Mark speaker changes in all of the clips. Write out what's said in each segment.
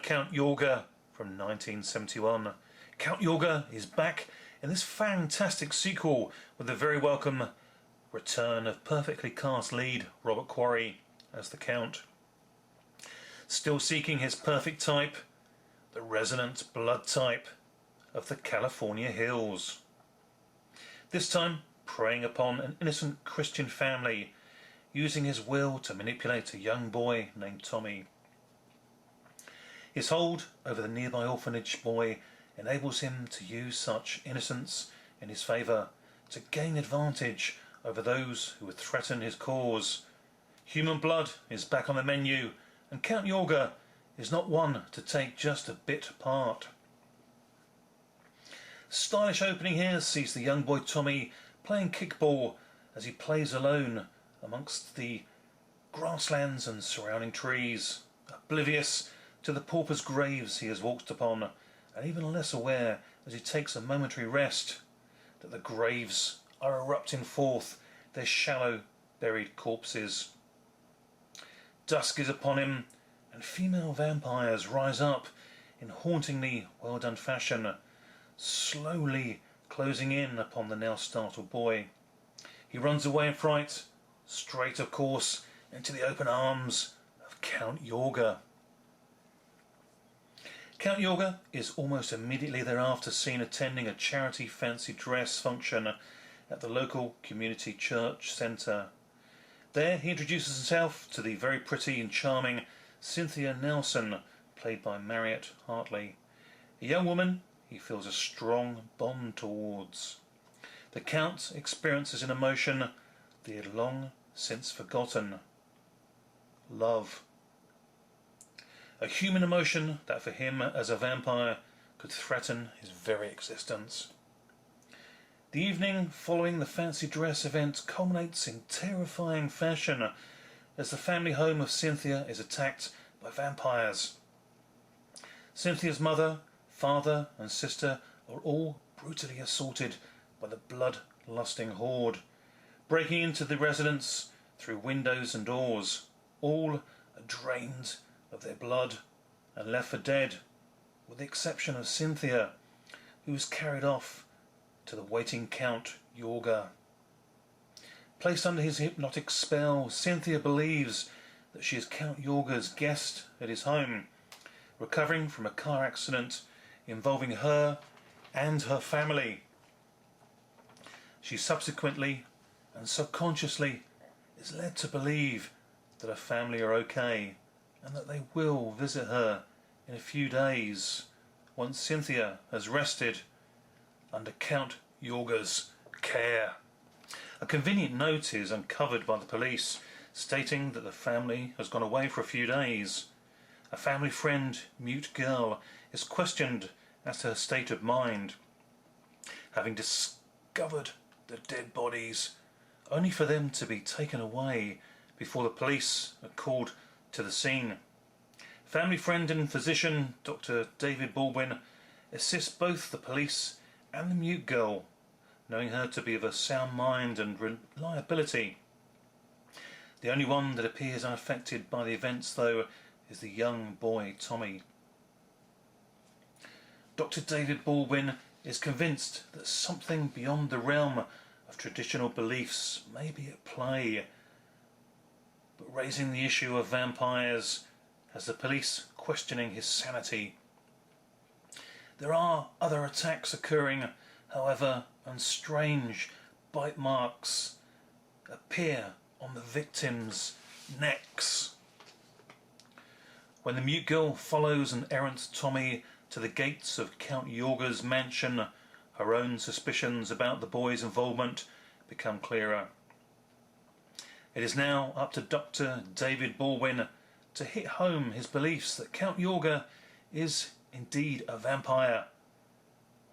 Speaker 1: Count Yorga from 1971. Count Yorga is back in this fantastic sequel with the very welcome return of perfectly cast lead Robert Quarry as the Count. Still seeking his perfect type, the resonant blood type of the California hills. This time preying upon an innocent Christian family, using his will to manipulate a young boy named Tommy. His hold over the nearby orphanage boy enables him to use such innocence in his favour to gain advantage over those who would threaten his cause. Human blood is back on the menu, and Count Yorga is not one to take just a bit part. Stylish opening here sees the young boy Tommy playing kickball as he plays alone amongst the grasslands and surrounding trees, oblivious to the paupers' graves he has walked upon, and even less aware as he takes a momentary rest that the graves are erupting forth their shallow buried corpses. Dusk is upon him, and female vampires rise up in hauntingly well done fashion, slowly closing in upon the now startled boy. He runs away in fright, straight of course into the open arms of Count Yorga. Count Yorga is almost immediately thereafter seen attending a charity fancy dress function at the local community church centre. There he introduces himself to the very pretty and charming Cynthia Nelson, played by Marriott Hartley, a young woman he feels a strong bond towards. The Count experiences an emotion they had long since forgotten: love. A human emotion that for him as a vampire could threaten his very existence. The evening following the fancy dress event culminates in terrifying fashion as the family home of Cynthia is attacked by vampires. Cynthia's mother, father and sister are all brutally assaulted by the blood-lusting horde, breaking into the residence through windows and doors. All are drained of their blood and left for dead, with the exception of Cynthia, who is carried off to the waiting Count Yorga. Placed under his hypnotic spell, Cynthia believes that she is Count Yorga's guest at his home, recovering from a car accident involving her and her family. She subsequently and subconsciously is led to believe that her family are okay and that they will visit her in a few days once Cynthia has rested under Count Yorga's care. A convenient note is uncovered by the police stating that the family has gone away for a few days. A family friend, mute girl, is questioned as to her state of mind, having discovered the dead bodies, only for them to be taken away before the police are called to the scene. Family friend and physician Dr. David Baldwin assists both the police and the mute girl, knowing her to be of a sound mind and reliability. The only one that appears unaffected by the events, though, is the young boy Tommy. Dr. David Baldwin is convinced that something beyond the realm of traditional beliefs may be at play, but raising the issue of vampires has the police questioning his sanity. There are other attacks occurring, however, and strange bite marks appear on the victims' necks. When the mute girl follows an errant Tommy to the gates of Count Yorga's mansion, her own suspicions about the boy's involvement become clearer. It is now up to Dr. David Baldwin to hit home his beliefs that Count Yorga is indeed a vampire.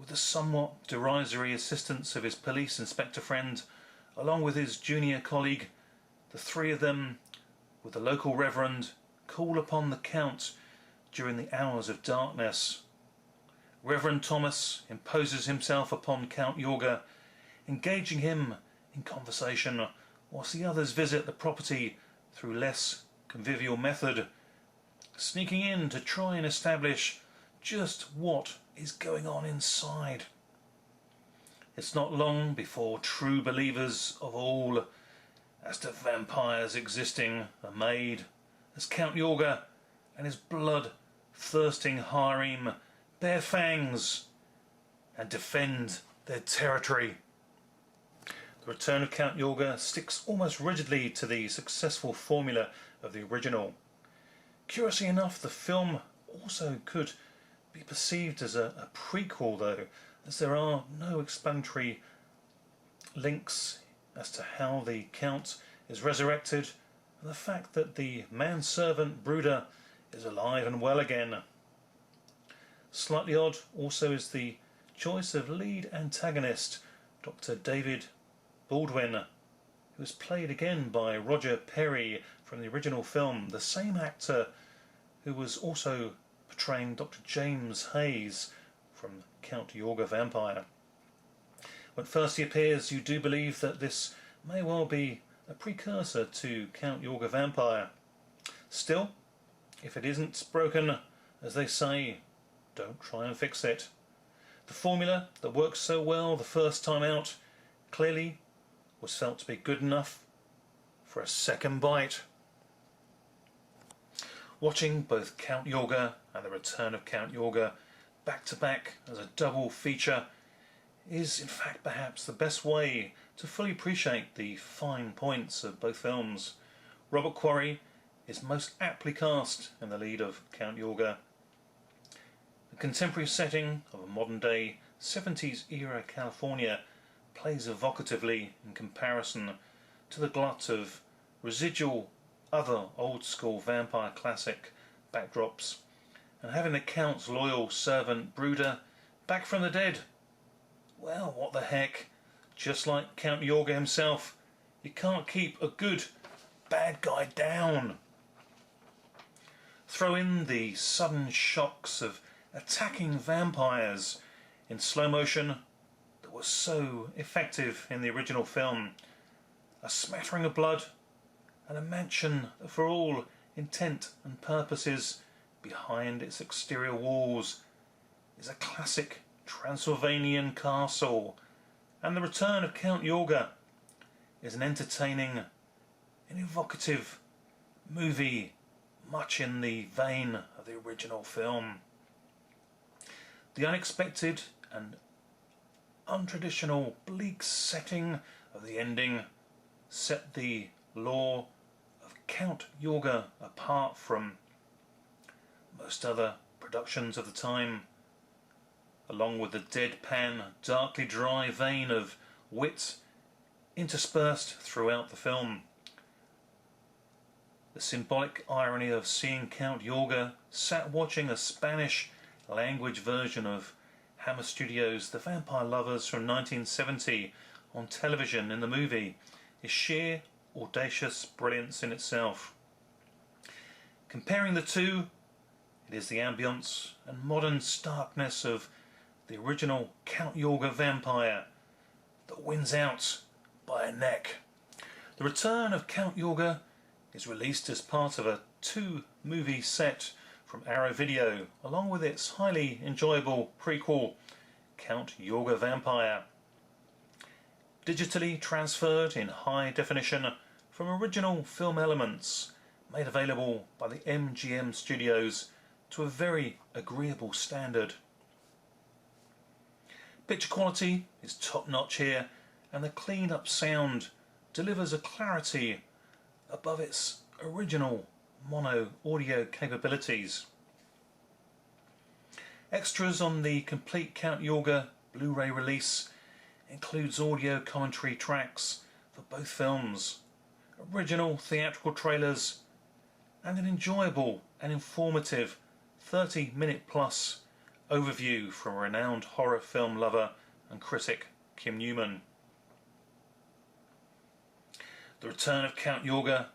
Speaker 1: With the somewhat derisory assistance of his police inspector friend, along with his junior colleague, the three of them, with the local reverend, call upon the Count during the hours of darkness. Reverend Thomas imposes himself upon Count Yorga, engaging him in conversation, whilst the others visit the property through less convivial method, sneaking in to try and establish just what is going on inside. It's not long before true believers of all as to vampires existing are made, as Count Yorga and his blood-thirsting harem bare fangs and defend their territory. The return of Count Yorga sticks almost rigidly to the successful formula of the original. Curiously enough, the film also could be perceived as a prequel, though, as there are no explanatory links as to how the Count is resurrected, and the fact that the manservant brooder is alive and well again. Slightly odd also is the choice of lead antagonist, Dr. David Baldwin, who is played again by Roger Perry from the original film, the same actor who was also portraying Dr. James Hayes from Count Yorga Vampire. When first he appears, you do believe that this may well be a precursor to Count Yorga Vampire. Still, if it isn't broken, as they say, don't try and fix it. The formula that worked so well the first time out clearly was felt to be good enough for a second bite. Watching both Count Yorga and the Return of Count Yorga back to back as a double feature is in fact perhaps the best way to fully appreciate the fine points of both films. Robert Quarry is most aptly cast in the lead of Count Yorga. The contemporary setting of a modern day 70s era California plays evocatively in comparison to the glut of residual other old school vampire classic backdrops, and having the Count's loyal servant brooder back from the dead. Well, what the heck, just like Count Yorga himself, you can't keep a good bad guy down. Throw in the sudden shocks of attacking vampires in slow motion that was so effective in the original film, a smattering of blood, and a mansion that for all intent and purposes behind its exterior walls is a classic Transylvanian castle, and the Return of Count Yorga is an entertaining and evocative movie much in the vein of the original film. The unexpected and untraditional bleak setting of the ending set the lore of Count Yorga apart from most other productions of the time, along with the deadpan, darkly dry vein of wit interspersed throughout the film. The symbolic irony of seeing Count Yorga sat watching a Spanish language version of Hammer Studios' The Vampire Lovers from 1970 on television in the movie is sheer audacious brilliance in itself. Comparing the two, it is the ambience and modern starkness of the original Count Yorga Vampire that wins out by a neck. The Return of Count Yorga is released as part of a 2-movie set from Arrow Video, along with its highly enjoyable prequel, Count Yorga Vampire. Digitally transferred in high definition from original film elements, made available by the MGM Studios to a very agreeable standard. Picture quality is top notch here, and the clean up sound delivers a clarity above its original mono audio capabilities. Extras on the complete Count Yorga Blu-ray release includes audio commentary tracks for both films, original theatrical trailers, and an enjoyable and informative 30-minute plus overview from renowned horror film lover and critic Kim Newman. The Return of Count Yorga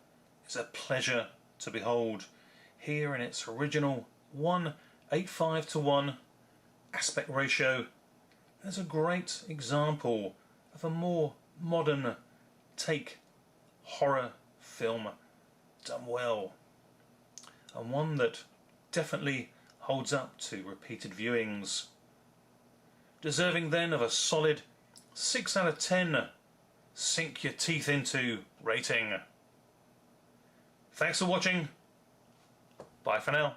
Speaker 1: is a pleasure to behold, here in its original 1:85:1 aspect ratio, as a great example of a more modern take horror film done well. and one that definitely holds up to repeated viewings. Deserving then of a solid 6 out of 10 sink your teeth into rating. Thanks for watching. Bye for now.